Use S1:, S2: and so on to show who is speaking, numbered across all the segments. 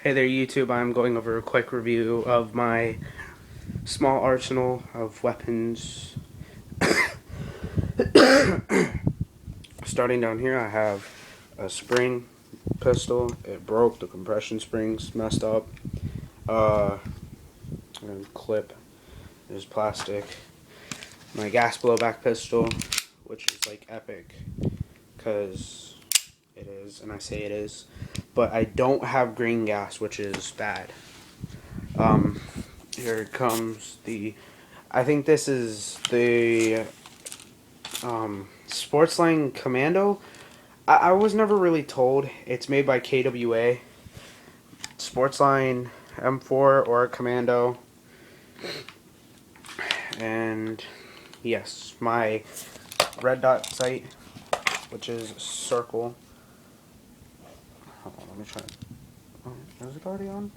S1: Hey there YouTube, I'm going over a quick review of my small arsenal of weapons. Starting down here, I have a spring pistol. It broke, the compression springs messed up. And clip is plastic. My gas blowback pistol, which is like epic, because it is, and I say it is, but I don't have green gas, which is bad. Here comes the, I think this is the Sportsline Commando. I was never really told. It's made by KWA. Sportsline M4 or Commando. And yes, my red dot sight, which is circle. Hold on, let me try. Oh, is it already on?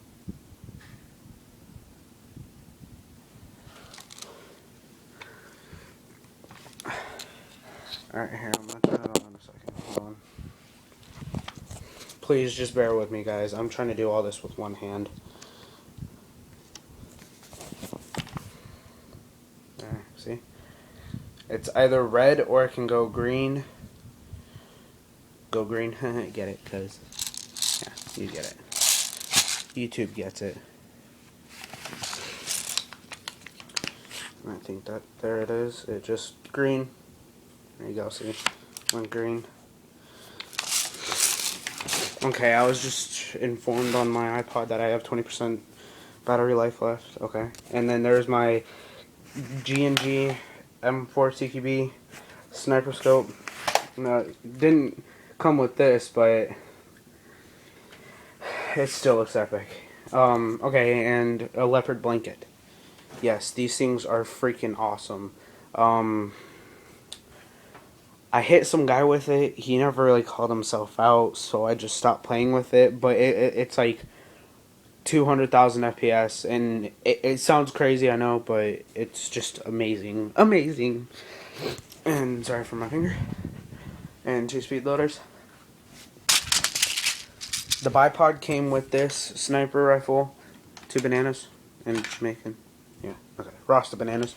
S1: Alright, here, I'm gonna turn it on in a second. Hold on. Please just bear with me, guys. I'm trying to do all this with one hand. There, see? It's either red or it can go green. Go green. Get it, because, yeah, you get it. YouTube gets it. I think that, there it is. It just, green. There you go, see? Went green. Okay, I was just informed on my iPod that I have 20% battery life left. Okay. And then there's my G&G M4 CQB sniper scope. No, didn't come with this, but it still looks epic. Okay, and a leopard blanket. Yes, these things are freaking awesome. I hit some guy with it. He never really called himself out, so I just stopped playing with it. But it's like 200,000 FPS, and it sounds crazy, I know, but it's just amazing. Amazing. And sorry for my finger. And 2 speed loaders. The bipod came with this sniper rifle, 2 bananas, and Jamaican. Yeah, okay. Rasta bananas.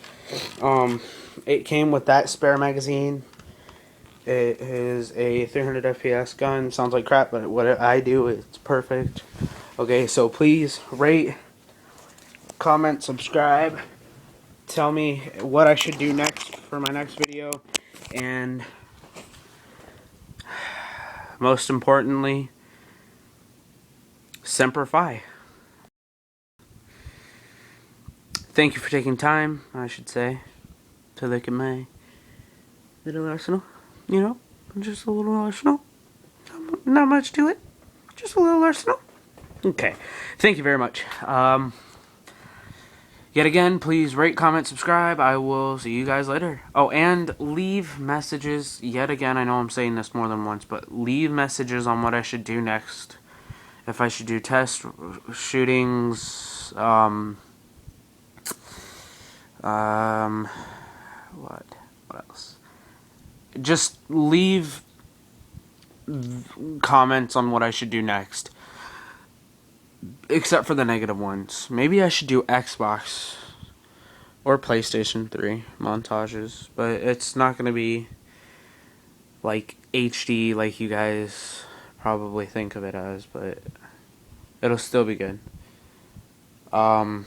S1: It came with that spare magazine. It is a 300 FPS gun. Sounds like crap, but what I do, it's perfect. Okay, so please rate, comment, subscribe. Tell me what I should do next for my next video. And most importantly, Semper Fi. Thank you for taking time, I should say, to look at my little arsenal. You know, just a little arsenal. Not much to it. Just a little arsenal. Okay. Thank you very much. Yet again, please rate, comment, subscribe. I will see you guys later. Oh, and leave messages. Yet again, I know I'm saying this more than once, but leave messages on what I should do next. If I should do test shootings, what else? Just leave comments on what I should do next. Except for the negative ones. Maybe I should do Xbox or PlayStation 3 montages, but it's not going to be like HD like you guys probably think of it as, but it'll still be good. I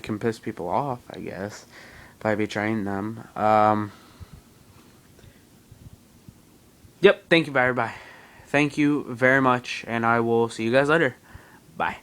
S1: can piss people off, I guess, by betraying them. Yep, thank you, bye. Thank you very much, and I will see you guys later. Bye.